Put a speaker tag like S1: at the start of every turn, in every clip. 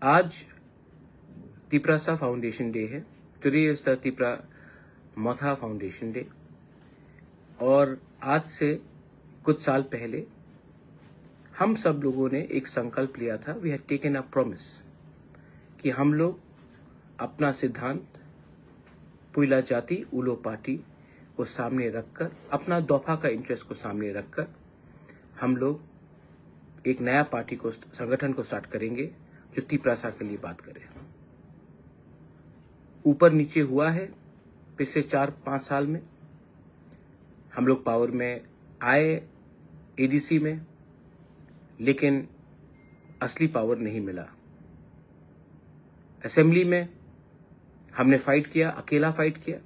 S1: आज Tiprasa foundation day है। Today is the Tipra Motha foundation day. और आज से कुछ साल पहले हम सब लोगों ने एक संकल्प लिया था। We had taken a promise कि हम लोग अपना सिद्धांत पुइला जाति उलो पार्टी को सामने रखकर, अपना दोफा का इंटरेस्ट को सामने रखकर हम लोग एक नया पार्टी को, संगठन को स्टार्ट करेंगे जो तिप्रासा के लिए बात करे। ऊपर नीचे हुआ है पिछले 4-5 साल में। हम लोग पावर में आए एडीसी में, लेकिन असली पावर नहीं मिला। असेंबली में हमने फाइट किया, अकेला फाइट किया।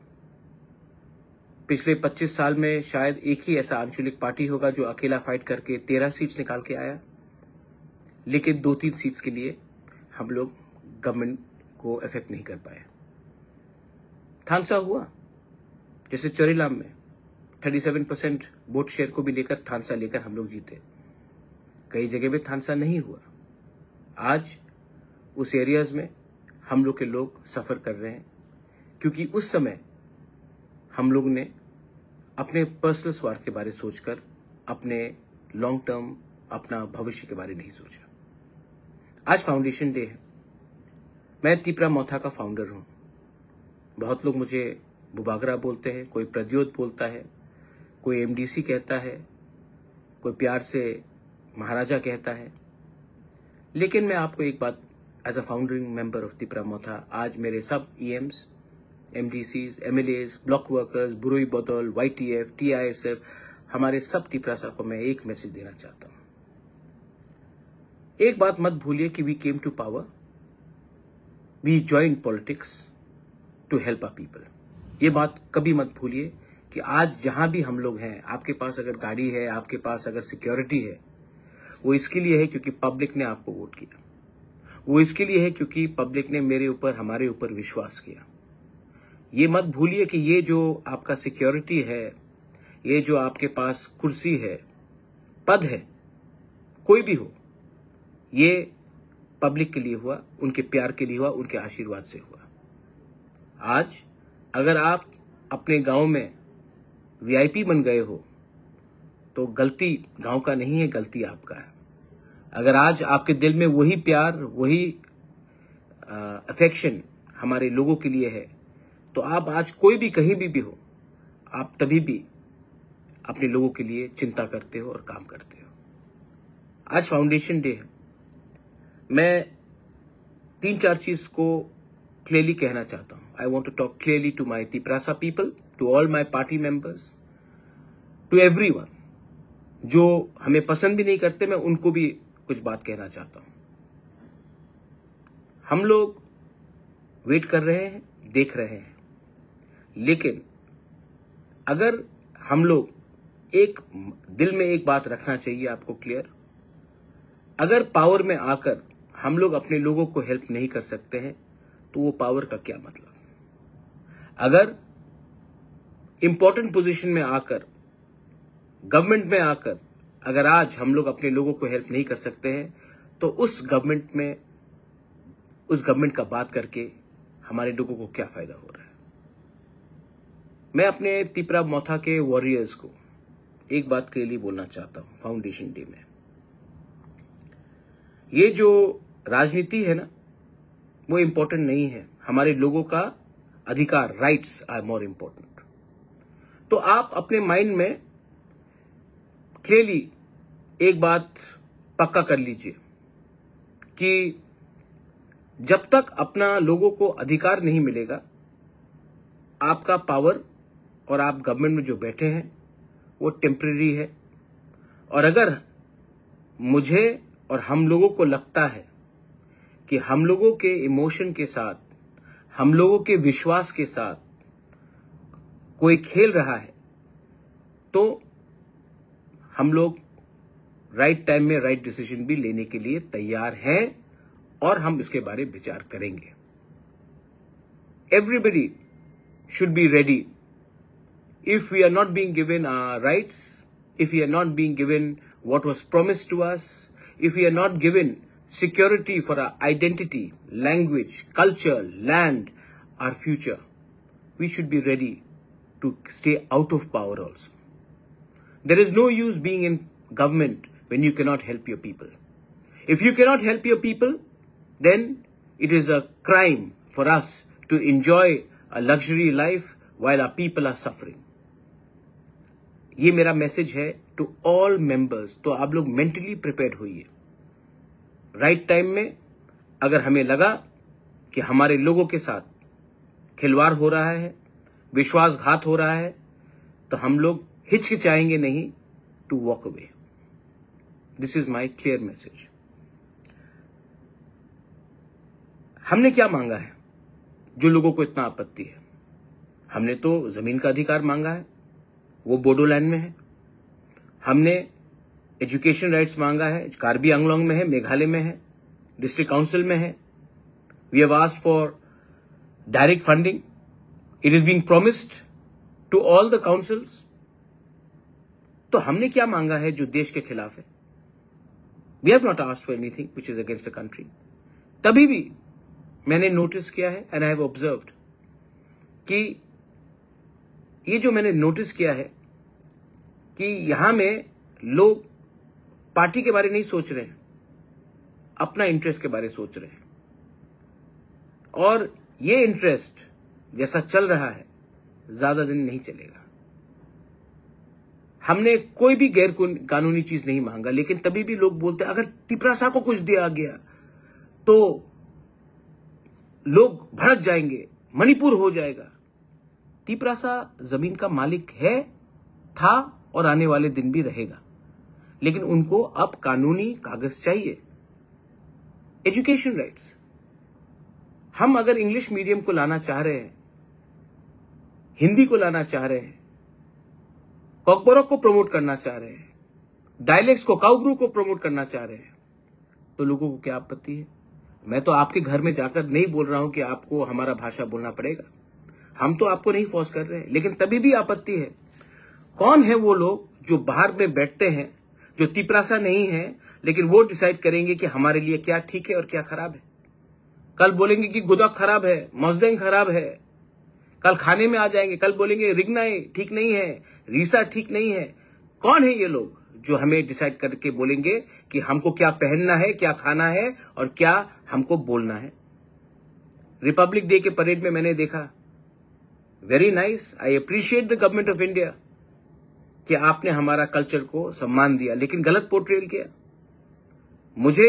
S1: पिछले 25 साल में शायद एक ही ऐसा आंचलिक पार्टी होगा जो अकेला फाइट करके 13 सीट्स निकाल के आया, लेकिन 2-3 सीट्स के लिए हम लोग गवर्नमेंट को इफेक्ट नहीं कर पाए। थानसा हुआ, जैसे चोरीलाम में 37% वोट शेयर को भी लेकर थानसा लेकर हम लोग जीते। कई जगह में थानसा नहीं हुआ। आज उस एरियाज में हम लोग के लोग सफर कर रहे हैं, क्योंकि उस समय हम लोग ने अपने पर्सनल स्वार्थ के बारे में सोचकर अपने लॉन्ग टर्म, अपना भविष्य के बारे में नहीं सोचा। आज फाउंडेशन डे है। मैं तिप्रा मोथा का फाउंडर हूं। बहुत लोग मुझे बुबागरा बोलते हैं, कोई प्रद्योत बोलता है, कोई एमडीसी कहता है, कोई प्यार से महाराजा कहता है। लेकिन मैं आपको एक बात, as a founding member of Tipra Motha, आज मेरे सब EMs, MDCs, MLAs, block workers, बुरोई बदौल, वाईटीएफ, टीआईएसएफ, हमारे सब तिप्रासा को मैं एक मैसेज देना चाहता हूं। एक बात मत भूलिए कि we came to power, we join politics to help our people. ये बात कभी मत भूलिए कि आज जहां भी हम लोग हैं, आपके पास अगर गाड़ी है, आपके पास अगर सिक्योरिटी है, वो इसके लिए है क्योंकि पब्लिक ने आपको वोट किया। वो इसके लिए है क्योंकि पब्लिक ने मेरे ऊपर, हमारे ऊपर विश्वास किया। ये मत भूलिए कि ये जो आपका सिक्योरिटी है, ये जो आपके पास कुर्सी है, पद है, कोई भी हो, ये पब्लिक के लिए हुआ, उनके प्यार के लिए हुआ, उनके आशीर्वाद से हुआ। आज अगर आप अपने गांव में वीआईपी बन गए हो तो गलती गांव का नहीं है, गलती आपका है। अगर आज आपके दिल में वही प्यार, वही अफेक्शन हमारे लोगों के लिए है, तो आप आज कोई भी कहीं भी हो, आप तभी भी अपने लोगों के लिए चिंता करते हो और काम करते हो। आज फाउंडेशन डे है। मैं 3-4 चीज को क्लियरली कहना चाहता हूं। I want to talk clearly to my Tiprasa people, to all my party members, to everyone. जो हमें पसंद भी नहीं करते, मैं उनको भी कुछ बात कहना चाहता हूं। हम लोग वेट कर रहे हैं, देख रहे हैं, लेकिन अगर हम लोग एक दिल में एक बात रखना चाहिए आपको क्लियर, अगर पावर में आकर हम लोग अपने लोगों को हेल्प नहीं कर सकते हैं तो वो पावर का क्या मतलब। अगर इंपॉर्टेंट पोजीशन में आकर, गवर्नमेंट में आकर, अगर आज हम लोग अपने लोगों को हेल्प नहीं कर सकते हैं तो उस गवर्नमेंट का बात करके हमारे लोगों को क्या फायदा हो रहा है। मैं अपने तिप्रा मोथा के वॉरियर्स को एक बात क्लियरली बोलना चाहता हूं फाउंडेशन डे में। ये जो राजनीति है ना, वो इंपॉर्टेंट नहीं है। हमारे लोगों का अधिकार, राइट्स आर मोर इंपॉर्टेंट। तो आप अपने माइंड में क्लियरली एक बात पक्का कर लीजिए कि जब तक अपना लोगों को अधिकार नहीं मिलेगा, आपका पावर और आप गवर्नमेंट में जो बैठे हैं वो टेम्परेरी है। और अगर मुझे और हम लोगों को लगता है कि हम लोगों के इमोशन के साथ, हम लोगों के विश्वास के साथ कोई खेल रहा है, तो हम लोग राइट टाइम में राइट डिसीजन भी लेने के लिए तैयार हैं और हम इसके बारे में विचार करेंगे। Everybody should be ready. If we are not being given our rights, if we are not being given what was promised to us, if we are not given security for our identity, language, culture, land, our future, we should be ready to stay out of power also. There is no use being in government when you cannot help your people. If you cannot help your people, then it is a crime for us to enjoy a luxury life while our people are suffering. ये मेरा message है to all members. तो आप लोग mentally prepared होइए. Right time में अगर हमें लगा कि हमारे लोगों के साथ खिलवाड़ हो रहा है, विश्वासघात हो रहा है, तो हम लोग हिचकिचाएंगे नहीं to walk away. This is my clear message. हमने क्या मांगा है जो लोगों को इतना आपत्ति है? हमने तो जमीन का अधिकार मांगा है, वो बोडोलैंड में है. हमने एजुकेशन राइट्स मांगा है, कार्बी आंगलोंग में है, मेघालय में है, डिस्ट्रिक्ट काउंसिल में है. We have asked for direct funding. It is being promised to all the councils. तो हमने क्या मांगा है जो देश के खिलाफ है? We have not asked for anything which is against the country. तभी भी मैंने नोटिस किया है एंड आई हैव ऑब्जर्व्ड कि ये जो मैंने नोटिस किया है कि यहां में लोग पार्टी के बारे नहीं सोच रहे हैं, अपना इंटरेस्ट के बारे सोच रहे हैं. और ये इंटरेस्ट जैसा चल रहा है ज्यादा दिन नहीं चलेगा. हमने कोई भी गैर कानूनी चीज नहीं मांगा, लेकिन तभी भी लोग बोलते हैं अगर तिपरासा को कुछ दिया गया तो लोग भड़क जाएंगे, मणिपुर हो जाएगा. तिपरासा जमीन का मालिक है, था और आने वाले दिन भी रहेगा, लेकिन उनको अब कानूनी कागज चाहिए. Education rights. हम अगर इंग्लिश मीडियम को लाना चाह रहे हैं, हिंदी को लाना चाह रहे हैं, कॉकबोरक को प्रमोट करना चाह रहे हैं, डायलेक्ट्स को, काउग्रू को प्रमोट करना चाह रहे हैं, तो लोगों को क्या आपत्ति है? मैं तो आपके घर में जाकर नहीं बोल रहा हूं कि आपको हमारा भाषा बोलना पड़ेगा. हम तो आपको नहीं फोर्स कर रहे हैं, लेकिन तभी भी आपत्ति है. कौन है वो लोग जो बाहर में बैठते हैं, जो तिपरासा नहीं है, लेकिन वो डिसाइड करेंगे कि हमारे लिए क्या ठीक है और क्या खराब है? कल बोलेंगे कि गुदक खराब है, मजदेंग खराब है, कल खाने में आ जाएंगे, कल बोलेंगे रिगनाई ठीक नहीं है, रीसा ठीक नहीं है. कौन है ये लोग जो हमें डिसाइड करके बोलेंगे कि हमको क्या पहनना है, क्या खाना है और क्या हमको बोलना है? रिपब्लिक डे के परेड में मैंने देखा, very nice, I appreciate the government of India कि आपने हमारा कल्चर को सम्मान दिया, लेकिन गलत पोर्ट्रेल किया. मुझे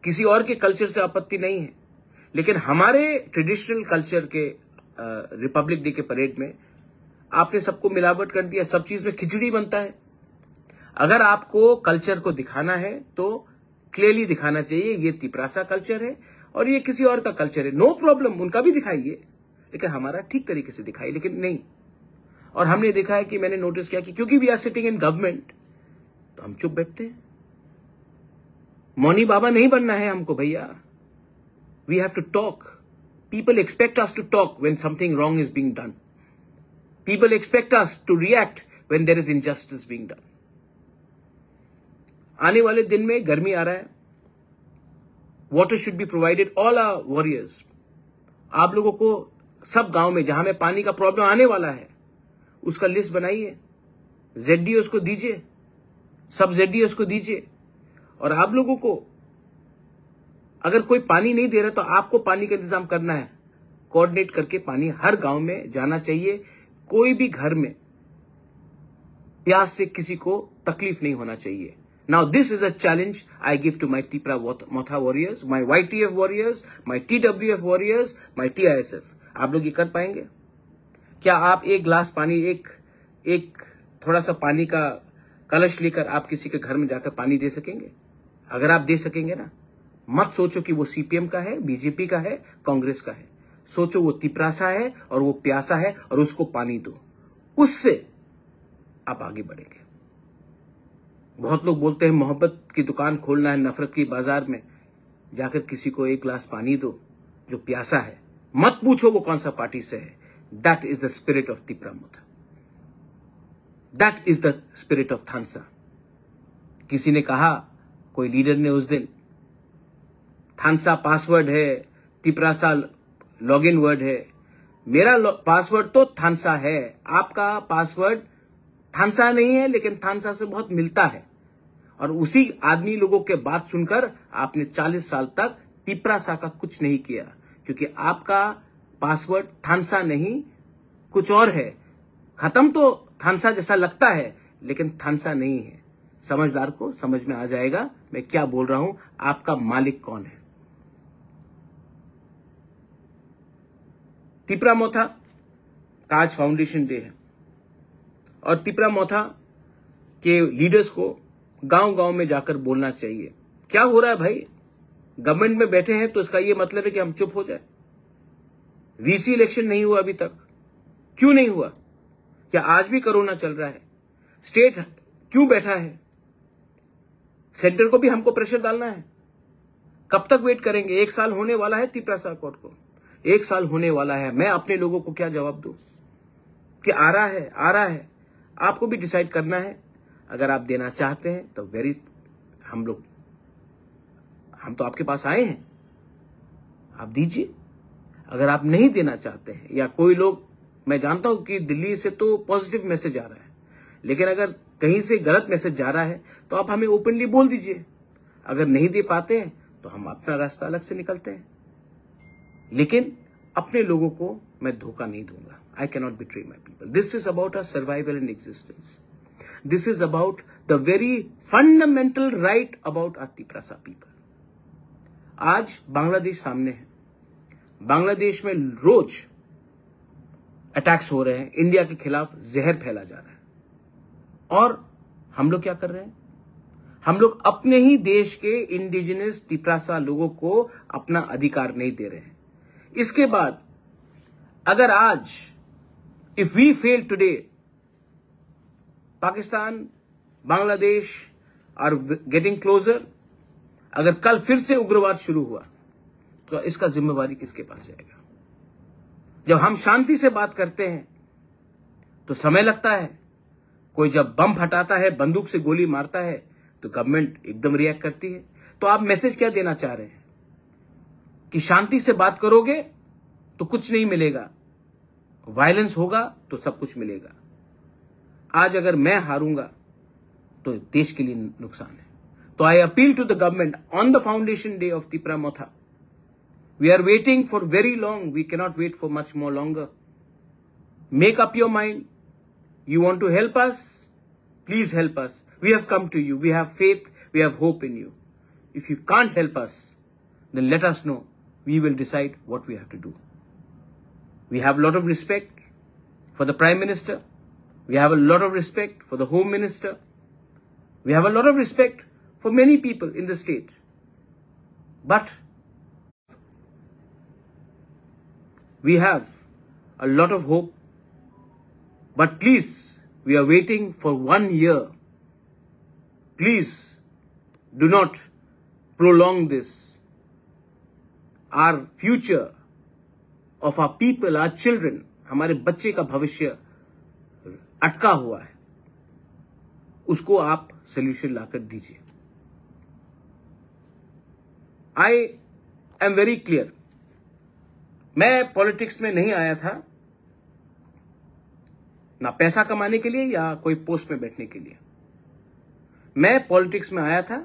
S1: किसी और के कल्चर से आपत्ति नहीं है, लेकिन हमारे ट्रेडिशनल कल्चर के रिपब्लिक डे के परेड में आपने सबको मिलावट कर दिया. सब चीज में खिचड़ी बनता है. अगर आपको कल्चर को दिखाना है तो क्लियरली दिखाना चाहिए ये तिपरासा कल्चर है और ये किसी और का कल्चर है. नो प्रॉब्लम, उनका भी दिखाइए, लेकिन हमारा ठीक तरीके से दिखाइए, लेकिन नहीं. और हमने देखा है कि मैंने नोटिस किया कि क्योंकि we are sitting in government तो हम चुप बैठते हैं. मौनी बाबा नहीं बनना है हमको भैया. We have to talk. People expect us to talk when something wrong is being done. People expect us to react when there is injustice being done. आने वाले दिन में गर्मी आ रहा है. Water should be provided all our warriors. आप लोगों को सब गांव में जहां में पानी का प्रॉब्लम आने वाला है उसका लिस्ट बनाइए, जेडडीओस को दीजिए, सब जेडडीओस को दीजिए. और आप लोगों को अगर कोई पानी नहीं दे रहा तो आपको पानी का इंतजाम करना है. कोऑर्डिनेट करके पानी हर गांव में जाना चाहिए. कोई भी घर में प्यास से किसी को तकलीफ नहीं होना चाहिए. Now this is a challenge I give to my Tipra Motha warriors, my YTF warriors, my TWF warriors, my TISF. आप लोग ये कर पाएंगे? क्या आप एक गिलास पानी, एक थोड़ा सा पानी का कलश लेकर आप किसी के घर में जाकर पानी दे सकेंगे? अगर आप दे सकेंगे ना, मत सोचो कि वो सीपीएम का है, बीजेपी का है, कांग्रेस का है. सोचो वो तिपरासा है और वो प्यासा है और उसको पानी दो. उससे आप आगे बढ़ेंगे. बहुत लोग बोलते हैं मोहब्बत की दुकान खोलना है नफरत की बाजार में. जाकर किसी को एक गिलास पानी दो जो प्यासा है. मत पूछो वो कौन सा पार्टी से है. That is the spirit of Tipra Motha. That is the spirit of Thansa. किसी ने कहा, कोई लीडर ने उस दिन थानसा पासवर्ड है, तिपरासा लॉगिन वर्ड है। मेरा पासवर्ड तो थानसा है, आपका पासवर्ड थानसा नहीं है, लेकिन थानसा से बहुत मिलता है। और उसी आदमी लोगों के बात सुनकर आपने 40 साल तक तिपरासा का कुछ नहीं किया, क्योंकि आपका पासवर्ड थानसा नहीं कुछ और है। खत्म तो थानसा जैसा लगता है, लेकिन थानसा नहीं है। समझदार को समझ में आ जाएगा मैं क्या बोल रहा हूं, आपका मालिक कौन है। तिपरामोथा का आज फाउंडेशन डे है और तिपरामोथा के लीडर्स को गांव-गांव में जाकर बोलना चाहिए। क्या हो रहा है भाई, गवर्नमेंट में बैठे हैं तो इसका यह मतलब है कि हम चुप हो जाए। वीसी इलेक्शन नहीं हुआ अभी तक, क्यों नहीं हुआ? क्या आज भी कोरोना चल रहा है? स्टेट क्यों बैठा है? सेंटर को भी हमको प्रेशर डालना है। कब तक वेट करेंगे? 1 साल होने वाला है तिपरासा कोर्ट को, 1 साल होने वाला है। मैं अपने लोगों को क्या जवाब दूं कि आ रहा है। आपको भी डिसाइड करना है। अगर आप देना चाहते हैं तो हम तो आपके पास आए हैं, आप दीजिए। अगर आप नहीं देना चाहते हैं, या कोई लोग, मैं जानता हूं कि दिल्ली से तो पॉजिटिव मैसेज आ रहा है, लेकिन अगर कहीं से गलत मैसेज जा रहा है तो आप हमें ओपनली बोल दीजिए। अगर नहीं दे पाते हैं तो हम अपना रास्ता अलग से निकलते हैं, लेकिन अपने लोगों को मैं धोखा नहीं दूंगा। I can not betray my people. This is about our survival and existence. This is about the very fundamental right about our Tiprasa people. आज बांग्लादेश सामने है। बांग्लादेश में रोज अटैक्स हो रहे हैं, इंडिया के खिलाफ जहर फैला जा रहा है, और हम लोग क्या कर रहे हैं? हम लोग अपने ही देश के इंडिजिनस तिपरासा लोगों को अपना अधिकार नहीं दे रहे हैं। इसके बाद अगर आज if we fail today, Pakistan, Bangladesh are getting closer, अगर कल फिर से उग्रवाद शुरू हुआ तो इसका जिम्मेवारी किसके पास जाएगा? जब हम शांति से बात करते हैं तो समय लगता है। कोई जब बम फटाता है, बंदूक से गोली मारता है, तो गवर्नमेंट एकदम रिएक्ट करती है। तो आप मैसेज क्या देना चाह रहे हैं कि शांति से बात करोगे तो कुछ नहीं मिलेगा, वायलेंस होगा तो सब कुछ मिलेगा। आज अगर मैं हारूंगा तो देश के लिए नुकसान है। तो I appeal to the government on the foundation day of Tipramotha. We are waiting for very long. We cannot wait for much more longer. Make up your mind. You want to help us? Please help us. We have come to you. We have faith. We have hope in you. If you can't help us, then let us know. We will decide what we have to do. We have a lot of respect for the Prime Minister. We have a lot of respect for the Home Minister. We have a lot of respect for many people in the state. But we have a lot of hope, but please, we are waiting for 1 year. Please, do not prolong this. Our future of our people, our children, हमारे बच्चे का भविष्य अटका हुआ है, उसको आप solution लाकर दीजिए। I am very clear. मैं पॉलिटिक्स में नहीं आया था ना पैसा कमाने के लिए या कोई पोस्ट में बैठने के लिए। मैं पॉलिटिक्स में आया था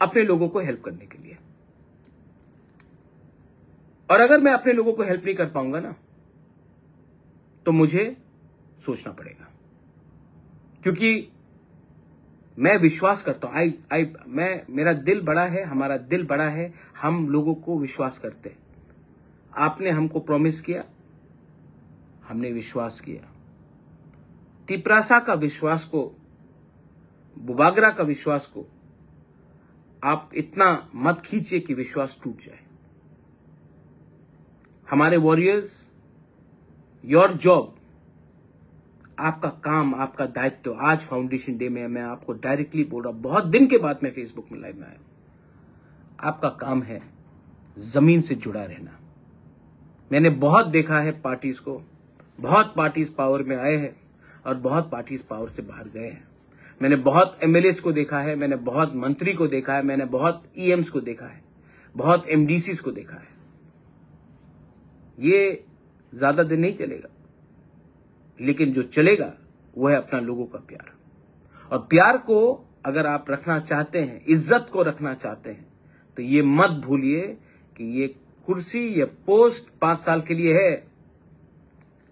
S1: अपने लोगों को हेल्प करने के लिए। और अगर मैं अपने लोगों को हेल्प नहीं कर पाऊंगा ना, तो मुझे सोचना पड़ेगा, क्योंकि मैं विश्वास करता हूं। मेरा दिल बड़ा है, हमारा दिल बड़ा है, हम लोगों को विश्वास करते हैं। आपने हमको प्रॉमिस किया, हमने विश्वास किया। तिपरासा का विश्वास को, बुबागरा का विश्वास को आप इतना मत खींचिए कि विश्वास टूट जाए। हमारे वॉरियर्स, योर जॉब, आपका काम, आपका दायित्व, आज फाउंडेशन डे में मैं आपको डायरेक्टली बोल रहा हूं, बहुत दिन के बाद मैं फेसबुक में लाइव में आया हूं। आपका काम है जमीन से जुड़ा रहना। मैंने बहुत देखा है पार्टीज को, बहुत पार्टीज पावर में आए हैं और बहुत पार्टीज पावर से बाहर गए हैं। मैंने बहुत एमएलएस को देखा है, मैंने बहुत मंत्री को देखा है, मैंने बहुत ईएम्स को देखा है, बहुत एमडीसीज को देखा है। ये ज्यादा दिन नहीं चलेगा, लेकिन जो चलेगा वो है अपना लोगों का प्यार। और प्यार को अगर आप रखना चाहते हैं, इज्जत को रखना चाहते हैं, तो ये मत भूलिए कि ये कुर्सी, ये पोस्ट 5 साल के लिए है।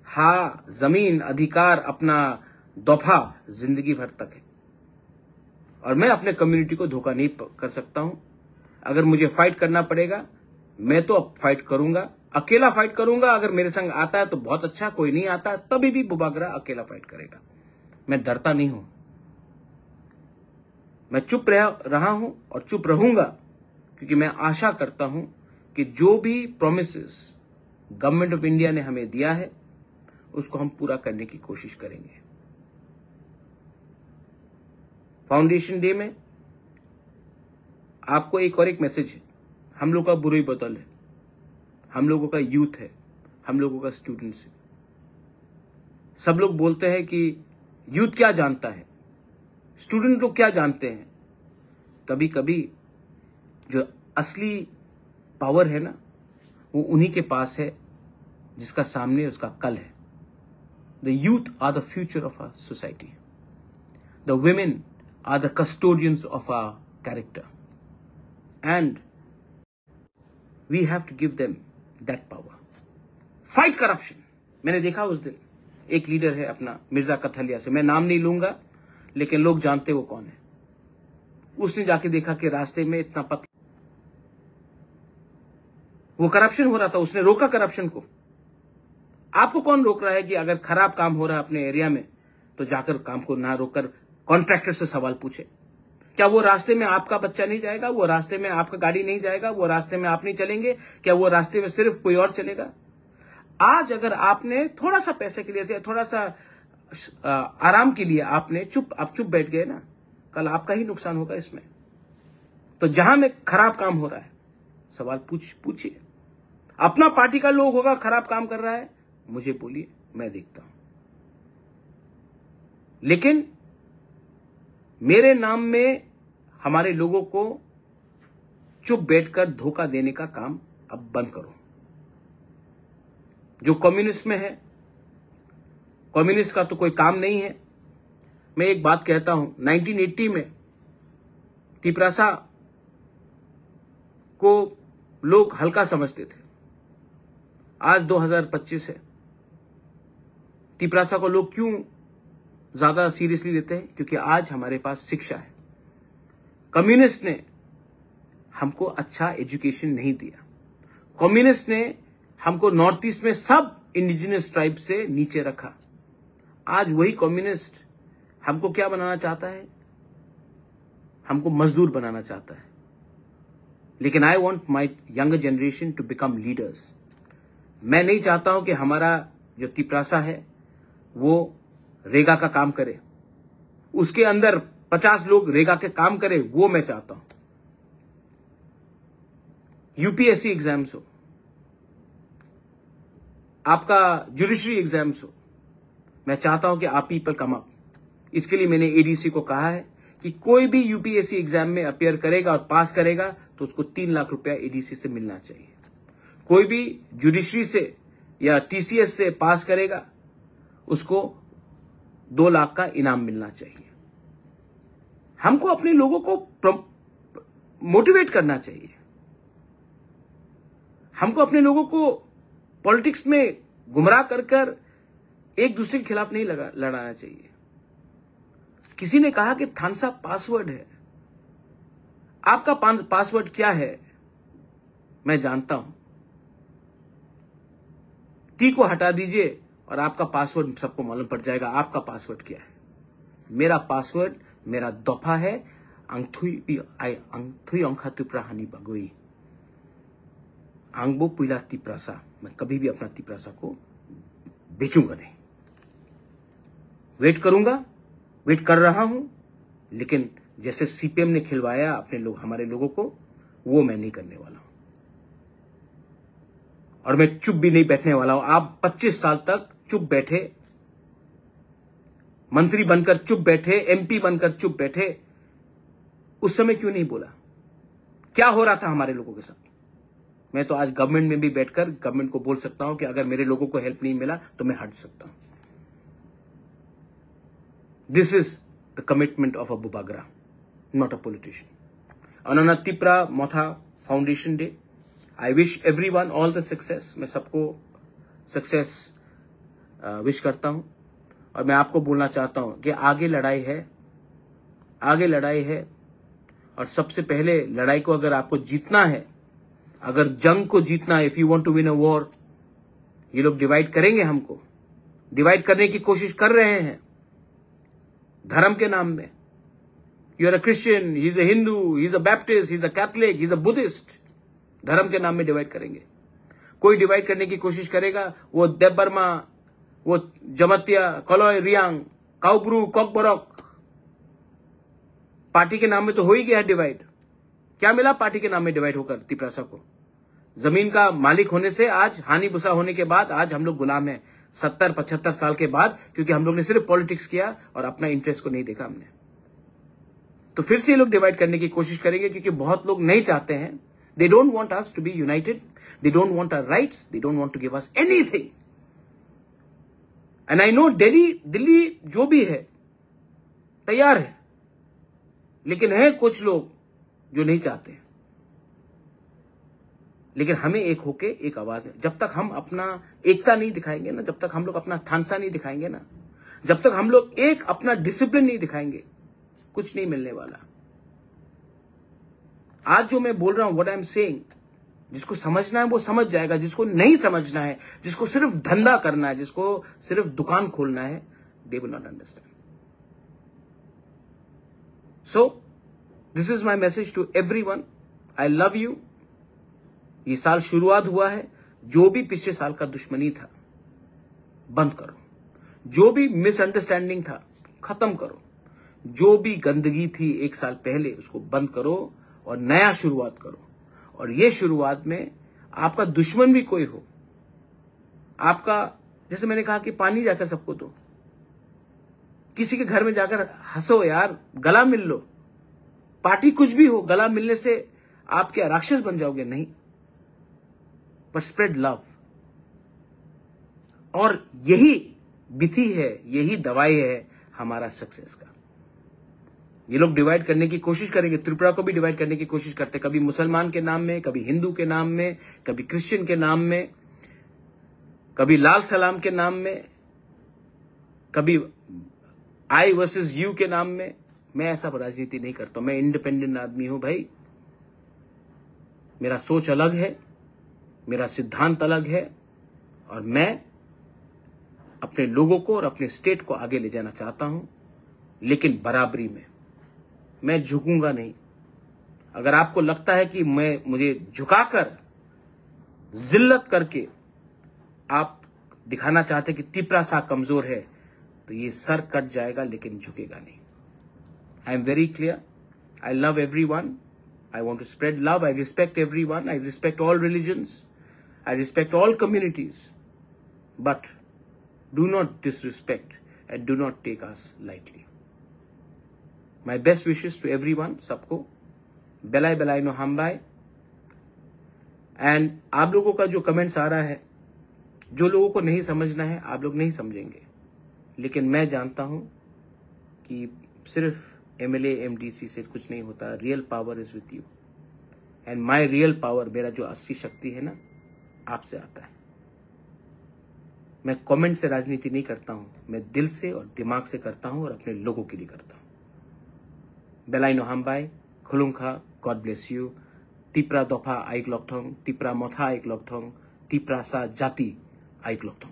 S1: हाँ, जमीन, अधिकार, अपना दफा जिंदगी भर तक है। और मैं अपने कम्युनिटी को धोखा नहीं कर सकता हूं। अगर मुझे फाइट करना पड़ेगा, मैं तो अब फाइट करूंगा, अकेला फाइट करूंगा। अगर मेरे संग आता है तो बहुत अच्छा, कोई नहीं आता तभी भी बुबागरा अकेला फाइट करेगा। मैं डरता नहीं हूं, मैं चुप रहा हूं और चुप रहूंगा, क्योंकि मैं आशा करता हूं कि जो भी प्रोमिसेस गवर्नमेंट ऑफ इंडिया ने हमें दिया है उसको हम पूरा करने की कोशिश करेंगे। फाउंडेशन डे में आपको एक और एक मैसेज है। हम लोग का बुरी बदल है, हम लोगों का यूथ है, हम लोगों का स्टूडेंट्स है। सब लोग बोलते हैं कि यूथ क्या जानता है, स्टूडेंट लोग क्या जानते हैं। कभी कभी जो असली पावर है ना, वो उन्हीं के पास है जिसका सामने उसका कल है। The youth are the future of our society, the women are the custodians of our character, and we have to give them that power. Fight corruption. मैंने देखा उस दिन एक लीडर है अपना मिर्जा कथलिया से, मैं नाम नहीं लूंगा, लेकिन लोग जानते वो कौन है। उसने जाके देखा कि रास्ते में इतना पतला वो करप्शन हो रहा था, उसने रोका करप्शन को। आपको कौन रोक रहा है कि अगर खराब काम हो रहा है अपने एरिया में तो जाकर काम को ना रोककर कॉन्ट्रैक्टर से सवाल पूछे? क्या वो रास्ते में आपका बच्चा नहीं जाएगा? वो रास्ते में आपका गाड़ी नहीं जाएगा? वो रास्ते में आप नहीं चलेंगे? क्या वो रास्ते में सिर्फ कोई और चलेगा? आज अगर आपने थोड़ा सा पैसे के लिए, थोड़ा सा आराम के लिए आपने आप चुप बैठ गए ना, कल आपका ही नुकसान होगा इसमें। तो जहां में खराब काम हो रहा है सवाल पूछिए। अपना पार्टी का लोग होगा खराब काम कर रहा है, मुझे बोलिए, मैं देखता हूं। लेकिन मेरे नाम में हमारे लोगों को चुप बैठकर धोखा देने का काम अब बंद करो। जो कम्युनिस्ट में है, कम्युनिस्ट का तो कोई काम नहीं है। मैं एक बात कहता हूं, 1980 में तिपरासा को लोग हल्का समझते थे, आज 2025 है। तिपरासा को लोग क्यों ज्यादा सीरियसली लेते हैं? क्योंकि आज हमारे पास शिक्षा है। कम्युनिस्ट ने हमको अच्छा एजुकेशन नहीं दिया। कम्युनिस्ट ने हमको नॉर्थ ईस्ट में सब इंडिजिनस ट्राइब से नीचे रखा। आज वही कम्युनिस्ट हमको क्या बनाना चाहता है? हमको मजदूर बनाना चाहता है। लेकिन I want my younger generation to become leaders. मैं नहीं चाहता हूं कि हमारा जो तिपरासा है वो रेगा का काम करे, उसके अंदर 50 लोग रेगा के काम करे, वो मैं चाहता हूं। यूपीएससी एग्जाम्स हो, आपका जुडिशरी एग्जाम्स हो, मैं चाहता हूं कि आप पीपल कम अप। इसके लिए मैंने एडीसी को कहा है कि कोई भी यूपीएससी एग्जाम में अपियर करेगा और पास करेगा तो उसको 3 लाख रुपया एडीसी से मिलना चाहिए। कोई भी जुडिशरी से या टीसीएस से पास करेगा उसको 2 लाख का इनाम मिलना चाहिए। हमको अपने लोगों को मोटिवेट करना चाहिए। हमको अपने लोगों को पॉलिटिक्स में गुमराह कर एक दूसरे के खिलाफ नहीं लड़ाना चाहिए। किसी ने कहा कि थानसा पासवर्ड है। आपका पासवर्ड क्या है मैं जानता हूं। टी को हटा दीजिए और आपका पासवर्ड सबको मालूम पड़ जाएगा आपका पासवर्ड क्या है। मेरा पासवर्ड, मेरा दफा है अंगथुई अंखा तिप्राहानी बगोई आंगबो पुइला तिप्रासा। मैं कभी भी अपना तिप्रासा को बेचूंगा नहीं। वेट करूंगा, वेट कर रहा हूं, लेकिन जैसे सीपीएम ने खिलवाया अपने लोग, हमारे लोगों को, वो मैं नहीं करने वाला हूं। और मैं चुप भी नहीं बैठने वाला हूं। आप 25 साल तक चुप बैठे, मंत्री बनकर चुप बैठे, एमपी बनकर चुप बैठे। उस समय क्यों नहीं बोला? क्या हो रहा था हमारे लोगों के साथ? मैं तो आज गवर्नमेंट में भी बैठकर गवर्नमेंट को बोल सकता हूं कि अगर मेरे लोगों को हेल्प नहीं मिला तो मैं हट सकता हूं। This is the commitment of a Bubagra, not a politician. On Tipra Motha foundation day, I wish everyone all the success. मैं सबको सक्सेस विश करता हूं और मैं आपको बोलना चाहता हूं कि आगे लड़ाई है, आगे लड़ाई है। और सबसे पहले लड़ाई को अगर आपको जीतना है, अगर जंग को जीतना है, if you want to win a war, ये लोग डिवाइड करेंगे, हमको डिवाइड करने की कोशिश कर रहे हैं धर्म के नाम में। You are a Christian, he is a Hindu, he is a Baptist, he is a Catholic, he is a Buddhist. धर्म के नाम में डिवाइड करेंगे। कोई डिवाइड करने की कोशिश करेगा, वो देबबर्मा, वो जमतिया, कलोय रियांग, काउब्रू, कॉकबरॉक, पार्टी के नाम में तो हो ही गया है डिवाइड। क्या मिला पार्टी के नाम में डिवाइड होकर तिप्रासा को? जमीन का मालिक होने से आज, हानि बुसा होने के बाद आज हम लोग गुलाम हैं 70-75 साल के बाद, क्योंकि हम लोग ने सिर्फ पॉलिटिक्स किया और अपना इंटरेस्ट को नहीं देखा हमने। तो फिर से ये लोग डिवाइड करने की कोशिश करेंगे, क्योंकि बहुत लोग नहीं चाहते हैं। They don't want us to be united, they don't want our rights, they don't want to give us anything. And I know Delhi जो भी है तैयार है, लेकिन है कुछ लोग जो नहीं चाहते। लेकिन हमें एक होके एक आवाज में, जब तक हम अपना एकता नहीं दिखाएंगे ना, जब तक हम लोग अपना थानसा नहीं दिखाएंगे ना, जब तक हम लोग एक अपना डिसिप्लिन नहीं दिखाएंगे, कुछ नहीं मिलने वाला। आज जो मैं बोल रहा हूं, व्हाट आई एम सेइंग, जिसको समझना है वो समझ जाएगा, जिसको नहीं समझना है, जिसको सिर्फ धंधा करना है, जिसको सिर्फ दुकान खोलना है, they will not understand. So this is my message to everyone, I love you. ये साल शुरुआत हुआ है, जो भी पिछले साल का दुश्मनी था बंद करो, जो भी मिसअंडरस्टैंडिंग था खत्म करो, जो भी गंदगी थी एक साल पहले उसको बंद करो और नया शुरुआत करो। और ये शुरुआत में आपका दुश्मन भी कोई हो, आपका, जैसे मैंने कहा कि पानी जाकर सबको दो, किसी के घर में जाकर हंसो यार, गला मिल लो। पार्टी कुछ भी हो, गला मिलने से आप क्या राक्षस बन जाओगे? नहीं, पर स्प्रेड लव। और यही विधि है, यही दवाई है हमारा सक्सेस का। ये लोग डिवाइड करने की कोशिश करेंगे, त्रिपुरा को भी डिवाइड करने की कोशिश करते, कभी मुसलमान के नाम में, कभी हिंदू के नाम में, कभी क्रिश्चियन के नाम में, कभी लाल सलाम के नाम में, कभी आई वर्सेस यू के नाम में। मैं ऐसा राजनीति नहीं करता, मैं इंडिपेंडेंट आदमी हूं भाई। मेरा सोच अलग है, मेरा सिद्धांत अलग है, और मैं अपने लोगों को और अपने स्टेट को आगे ले जाना चाहता हूं, लेकिन बराबरी में। मैं झुकूंगा नहीं। अगर आपको लगता है कि मुझे झुकाकर, जिल्लत करके आप दिखाना चाहते कि तिप्रासा कमजोर है, तो ये सर कट जाएगा, लेकिन झुकेगा नहीं। I am very clear, I love everyone, I want to spread love, I respect everyone, I respect all religions, I respect all communities, but do not disrespect and do not take us lightly. My best wishes to everyone, सबको बेलाई बेलाई नो हमबाई। And आप लोगों का जो comments आ रहा है, जो लोगों को नहीं समझना है, आप लोग नहीं समझेंगे, लेकिन मैं जानता हूं कि सिर्फ MLA MDC से कुछ नहीं होता। Real power is with you, and my real power, मेरा जो असली शक्ति है ना, आपसे आता है। मैं कमेंट से राजनीति नहीं करता हूं, मैं दिल से और दिमाग से करता हूं और अपने लोगों के लिए करता हूं। बेलाई नो हमबाई, खुलुंखा, गॉड ब्लेस यू। तिप्रा दफा आइक लकथों, तिप्रा मथा आइक लकथों, तिप्रासा जाति आइक लकथों।